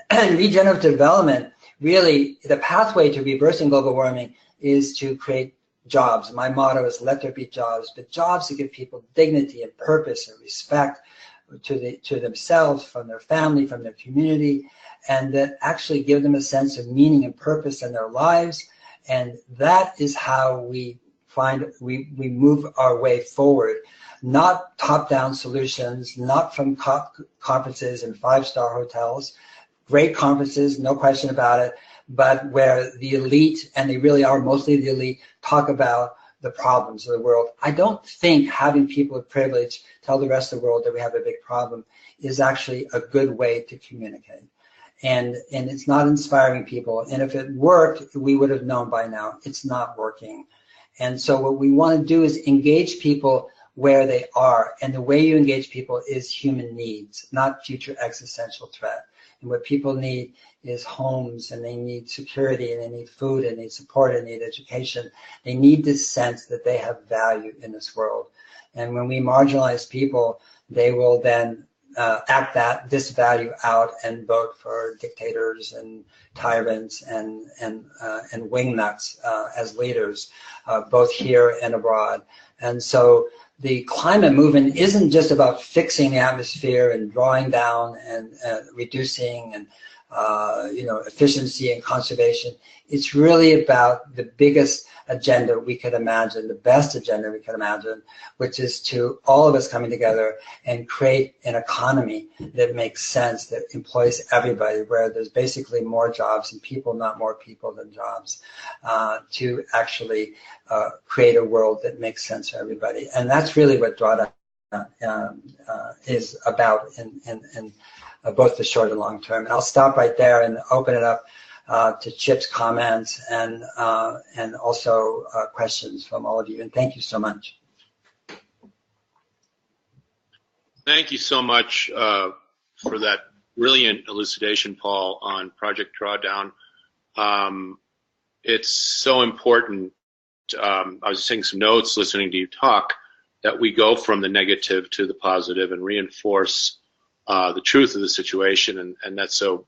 And regenerative development, really, the pathway to reversing global warming is to create jobs. My motto is let there be jobs, but jobs that give people dignity and purpose and respect to themselves, from their family, from their community, and that actually give them a sense of meaning and purpose in their lives. And that is how we move our way forward, not top-down solutions, not from conferences and five-star hotels, great conferences, no question about it, but where the elite, and they really are mostly the elite, talk about the problems of the world. I don't think having people of privilege tell the rest of the world that we have a big problem is actually a good way to communicate. And it's not inspiring people. And if it worked, we would have known by now. It's not working. And so what we want to do is engage people where they are. And the way you engage people is human needs, not future existential threat. And what people need is homes, and they need security, and they need food, and they need support, and they need education. They need this sense that they have value in this world. And when we marginalize people, they will then act this value out and vote for dictators and tyrants and wingnuts as leaders, both here and abroad. And so the climate movement isn't just about fixing the atmosphere and drawing down and reducing and efficiency and conservation. It's really about the biggest agenda we could imagine, the best agenda we could imagine, which is to all of us coming together and create an economy that makes sense, that employs everybody, where there's basically more jobs and people, not more people than jobs, to actually create a world that makes sense for everybody. And that's really what Drawdown is about in both the short and long term. And I'll stop right there and open it up to Chip's comments and also questions from all of you. And thank you so much. Thank you so much for that brilliant elucidation, Paul, on Project Drawdown. It's so important. I was just taking some notes listening to you talk, that we go from the negative to the positive and reinforce the truth of the situation, and that's so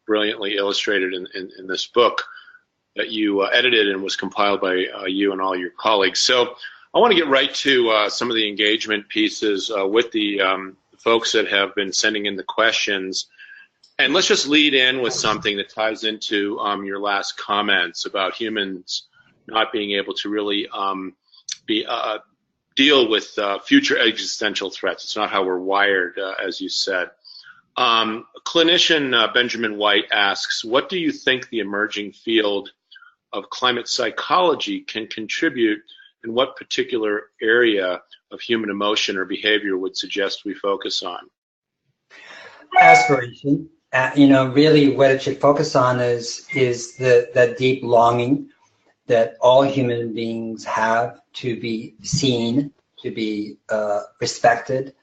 brilliantly illustrated in this book that you edited and was compiled by you and all your colleagues. So I want to get right to some of the engagement pieces with the folks that have been sending in the questions, and let's just lead in with something that ties into your last comments about humans not being able to really deal with future existential threats. It's not how we're wired, as you said. Clinician Benjamin White asks, what do you think the emerging field of climate psychology can contribute, and what particular area of human emotion or behavior would suggest we focus on? Aspiration. Really what it should focus on is that deep longing that all human beings have to be seen, to be respected,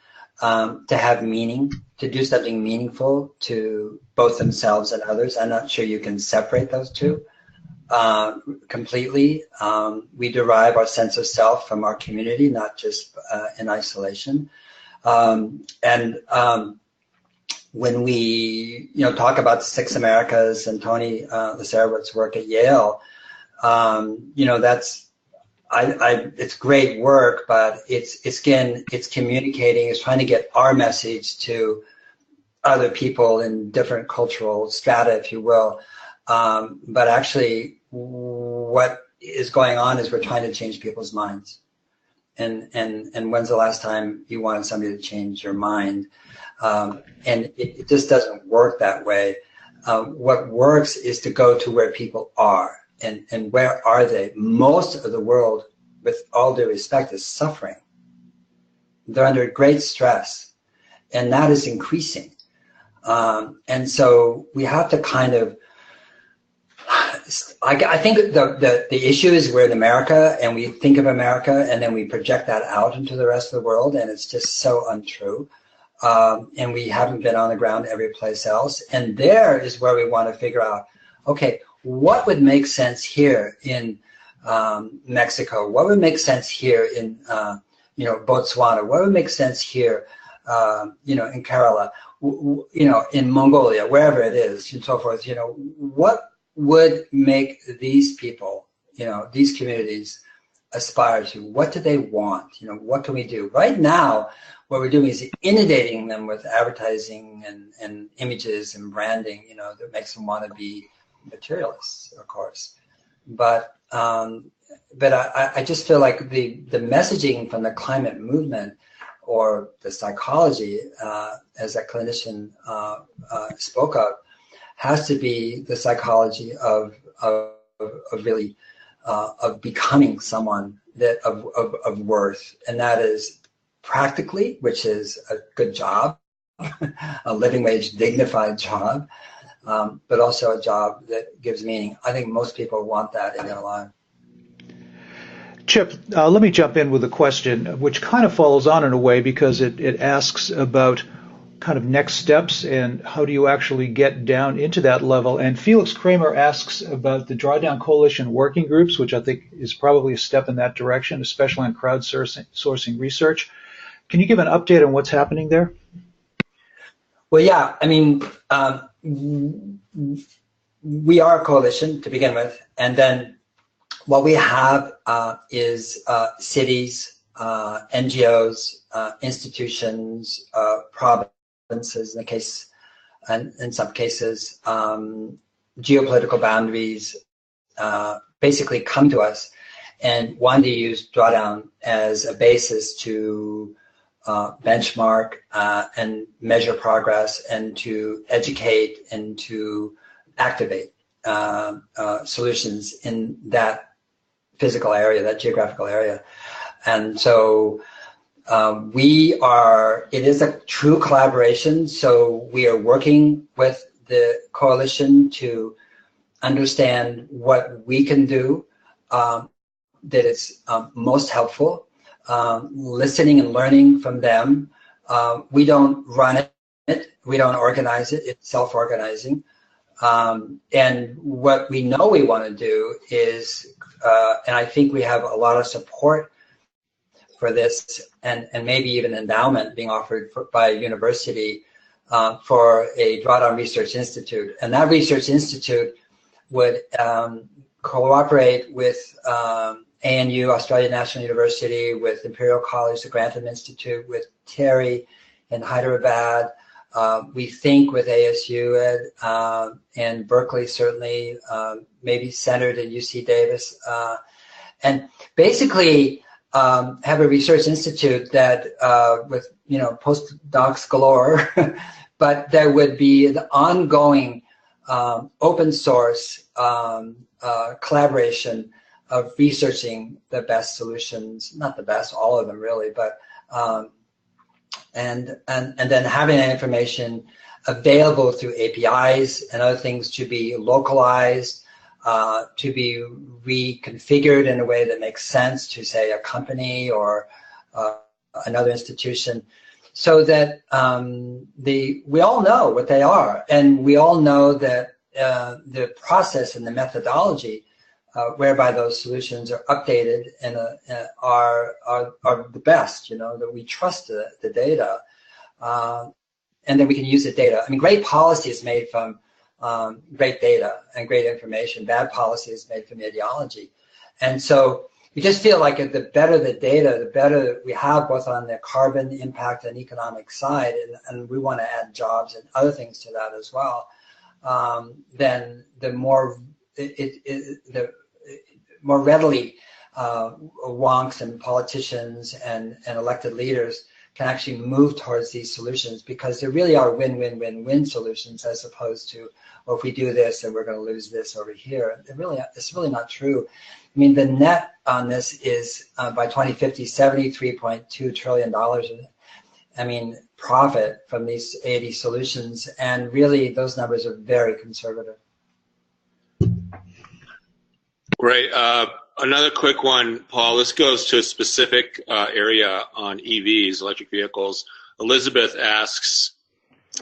to have meaning, to do something meaningful to both themselves and others. I'm not sure you can separate those two completely. We derive our sense of self from our community, not just in isolation. When we talk about the Six Americas and Tony Lacerowitz work at Yale, that's it's great work, but it's communicating, it's trying to get our message to other people in different cultural strata, if you will. But actually, what is going on is we're trying to change people's minds. And when's the last time you wanted somebody to change your mind? And it just doesn't work that way. What works is to go to where people are. And where are they? Most of the world, with all due respect, is suffering. They're under great stress, and that is increasing. And so we have to kind of, I think the issue is we're in America, and we think of America, and then we project that out into the rest of the world, and it's just so untrue. And we haven't been on the ground every place else. And there is where we want to figure out, okay, what would make sense here in Mexico? What would make sense here in Botswana? What would make sense here, in Kerala? In Mongolia, wherever it is, and so forth. What would make these people, these communities aspire to? What do they want? What can we do? Right now, what we're doing is inundating them with advertising and images and branding, that makes them want to be materialists, of course. But I just feel like the messaging from the climate movement, or the psychology, as that clinician spoke of, has to be the psychology of really of becoming someone that of worth, and that is practically, which is a good job, a living wage, dignified job, but also a job that gives meaning. I think most people want that in their life. Chip, let me jump in with a question which kind of follows on in a way, because it asks about kind of next steps and how do you actually get down into that level. And Felix Kramer asks about the Drawdown Coalition working groups, which I think is probably a step in that direction, especially on crowdsourcing research. Can you give an update on what's happening there? Well, yeah, I mean, we are a coalition to begin with, and then what we have is cities, NGOs, institutions, provinces, in some cases, geopolitical boundaries, basically come to us and want to use Drawdown as a basis to benchmark and measure progress, and to educate and to activate solutions in that physical area, that geographical area. And so it is a true collaboration. So we are working with the coalition to understand what we can do that is most helpful, listening and learning from them. We don't run it, we don't organize it, it's self-organizing. And what we know we want to do is, and I think we have a lot of support for this, and maybe even endowment being offered by a university for a Drawdown Research Institute. And that research institute would cooperate with ANU, Australian National University, with Imperial College, the Grantham Institute, with TERI in Hyderabad. We think with ASU and Berkeley, certainly, maybe centered in UC Davis, and basically have a research institute that with postdocs galore, but there would be an ongoing open source collaboration of researching the best solutions, not the best, all of them really, but and then having that information available through APIs and other things to be localized, to be reconfigured in a way that makes sense to, say, a company or another institution, so that we all know what they are, and we all know that the process and the methodology whereby those solutions are updated and are the best, that we trust the data, and then we can use the data. I mean, great policy is made from great data and great information. Bad policy is made from ideology. And so we just feel like the better the data, the better we have both on the carbon impact and economic side, and we want to add jobs and other things to that as well, then the more the more readily wonks and politicians and elected leaders can actually move towards these solutions, because there really are win-win-win-win solutions, as opposed to, well, if we do this, then we're going to lose this over here. It's really not true. I mean, the net on this is by 2050, $73.2 trillion. I mean, profit from these 80 solutions, and really those numbers are very conservative. Great. Another quick one, Paul. This goes to a specific area on EVs, electric vehicles. Elizabeth asks,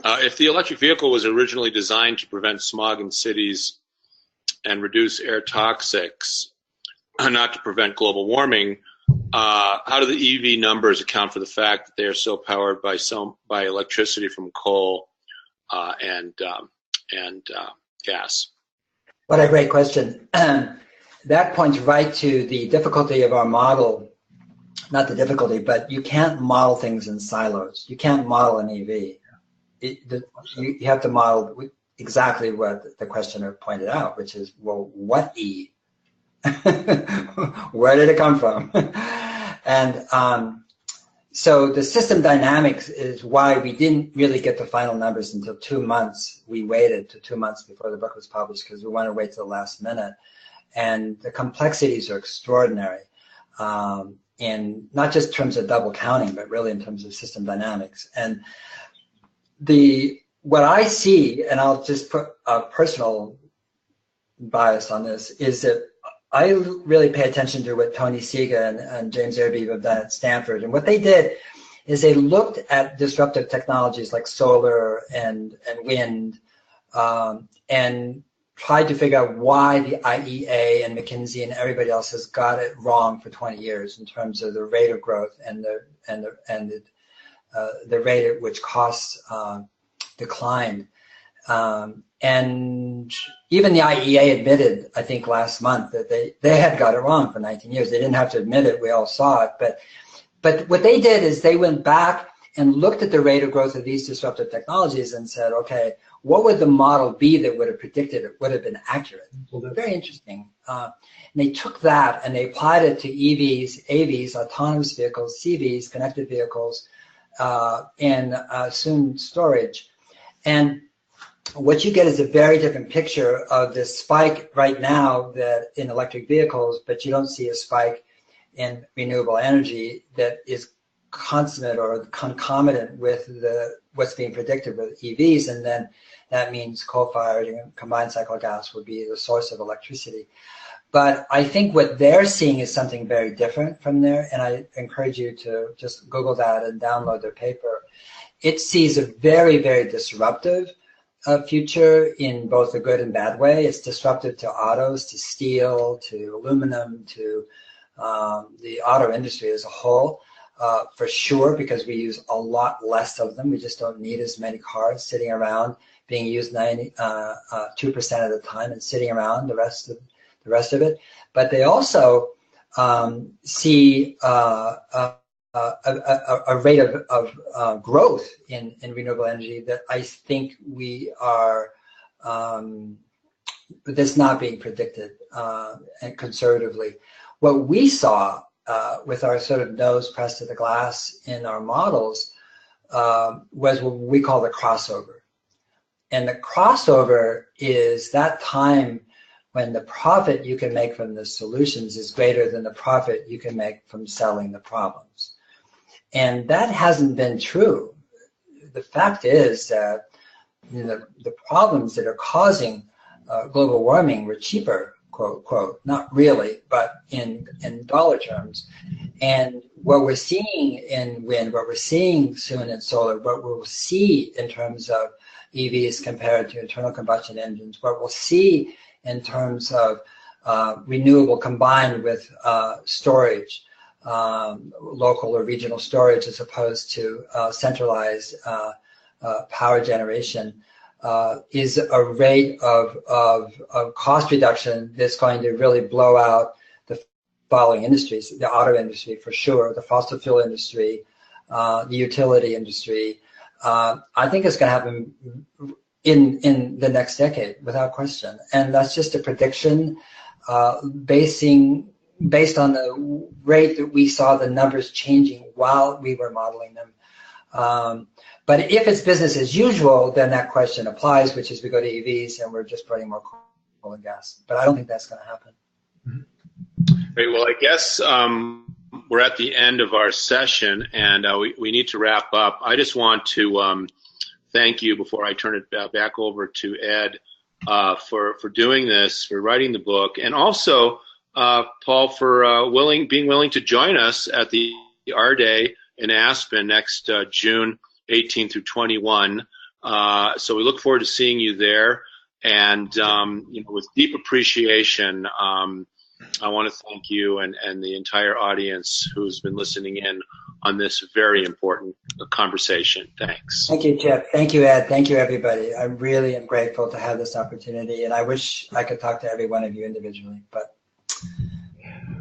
if the electric vehicle was originally designed to prevent smog in cities and reduce air toxics, not to prevent global warming, how do the EV numbers account for the fact that they are so powered by electricity from coal and gas? What a great question. That points right to the difficulty of our model. Not the difficulty, but you can't model things in silos. You can't model an EV. You have to model exactly what the questioner pointed out, which is, well, what E? Where did it come from? And so the system dynamics is why we didn't really get the final numbers until 2 months. We waited to 2 months before the book was published because we wanted to wait till the last minute. And the complexities are extraordinary, in not just in terms of double counting, but really in terms of system dynamics. And what I see, and I'll just put a personal bias on this, is that I really pay attention to what Tony Siga and James Airby have done at Stanford. And what they did is they looked at disruptive technologies like solar and wind, and tried to figure out why the IEA and McKinsey and everybody else has got it wrong for 20 years in terms of the rate of growth and the rate at which costs declined. And even the IEA admitted, I think last month, that they had got it wrong for 19 years. They didn't have to admit it, we all saw it. But what they did is they went back and looked at the rate of growth of these disruptive technologies and said, okay, what would the model be that would have predicted it, would have been accurate? Well, very interesting. And they took that and they applied it to EVs, AVs, autonomous vehicles, CVs, connected vehicles, and soon storage. And what you get is a very different picture of this spike right now that in electric vehicles, but you don't see a spike in renewable energy that is consummate or concomitant with what's being predicted with EVs, and then that means coal-fired and combined cycle gas would be the source of electricity. But I think what they're seeing is something very different from there, and I encourage you to just Google that and download their paper. It sees a very, very disruptive future in both a good and bad way. It's disruptive to autos, to steel, to aluminum, to the auto industry as a whole. For sure, because we use a lot less of them. We just don't need as many cars sitting around being used 2% of the time and sitting around the rest of it. But they also see a rate of growth in renewable energy that I think we are that's not being predicted and conservatively. What we saw with our sort of nose pressed to the glass in our models was what we call the crossover. And the crossover is that time when the profit you can make from the solutions is greater than the profit you can make from selling the problems. And that hasn't been true. The fact is that the problems that are causing global warming were cheaper, quote, quote, not really, but in dollar terms. And what we're seeing in wind, what we're seeing soon in solar, what we'll see in terms of EVs compared to internal combustion engines, what we'll see in terms of renewable combined with storage, local or regional storage as opposed to centralized power generation, is a rate of cost reduction that's going to really blow out the following industries, the auto industry for sure, the fossil fuel industry, the utility industry. I think it's going to happen in the next decade, without question. And that's just a prediction based on the rate that we saw the numbers changing while we were modeling them. But if it's business as usual, then that question applies, which is we go to EVs and we're just burning more coal and gas. But I don't think that's going to happen. Great. Well, I guess we're at the end of our session, and we need to wrap up. I just want to thank you before I turn it back over to Ed for doing this, for writing the book, and also Paul for being willing to join us at the AREDays in Aspen next June 18 through 21. So we look forward to seeing you there, and with deep appreciation. I want to thank you and the entire audience who's been listening in on this very important conversation. Thanks. Thank you, Chip. Thank you, Ed. Thank you, everybody. I really am grateful to have this opportunity, and I wish I could talk to every one of you individually, but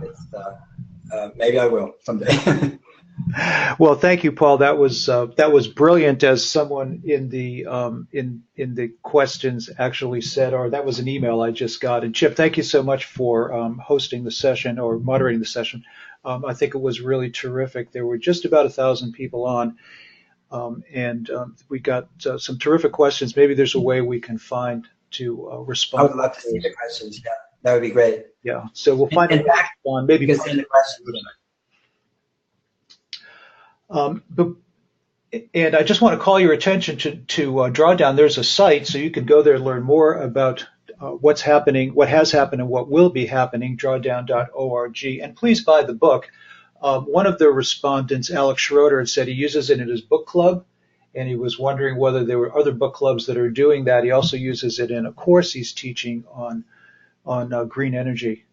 it's, maybe I will someday. Well, thank you, Paul. That was brilliant, as someone in the questions actually said, or that was an email I just got. And Chip, thank you so much for hosting the session or moderating the session. I think it was really terrific. There were just about 1,000 people on, and we got some terrific questions. Maybe there's a way we can find to respond. I would love to see the questions. Yeah, that would be great. Yeah. So we'll find it on maybe. You can send the questions. And I just want to call your attention to Drawdown. There's a site, so you can go there and learn more about what's happening, what has happened, and what will be happening, drawdown.org. And please buy the book. One of the respondents, Alex Schroeder, had said he uses it in his book club, and he was wondering whether there were other book clubs that are doing that. He also uses it in a course he's teaching on green energy.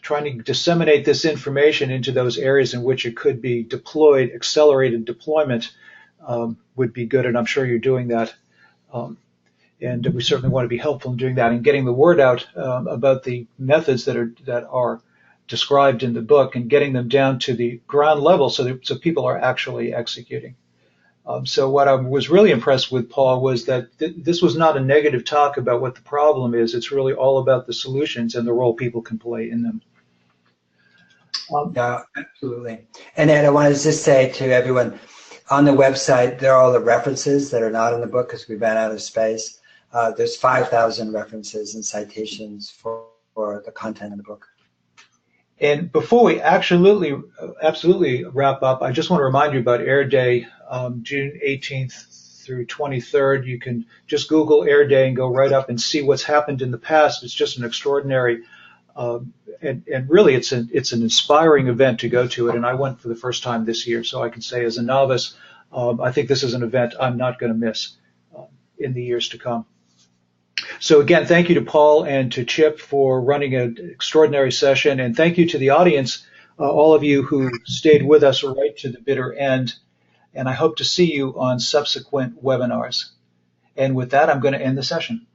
Trying to disseminate this information into those areas in which it could be deployed, accelerated deployment would be good, and I'm sure you're doing that. And we certainly want to be helpful in doing that and getting the word out about the methods that are described in the book and getting them down to the ground level so people are actually executing. So what I was really impressed with, Paul, was that this was not a negative talk about what the problem is. It's really all about the solutions and the role people can play in them. Yeah, absolutely. And Ed, I wanted to just say to everyone, on the website, there are all the references that are not in the book because we ran out of space. There's 5,000 references and citations for the content in the book. And before we absolutely wrap up, I just want to remind you about AREDays, June 18th through 23rd. You can just Google AREDays and go right up and see what's happened in the past. It's just an extraordinary, and really it's an inspiring event to go to it. And I went for the first time this year, so I can say as a novice, I think this is an event I'm not going to miss in the years to come. So again, thank you to Paul and to Chip for running an extraordinary session, and thank you to the audience, all of you who stayed with us right to the bitter end, and I hope to see you on subsequent webinars. And with that, I'm going to end the session.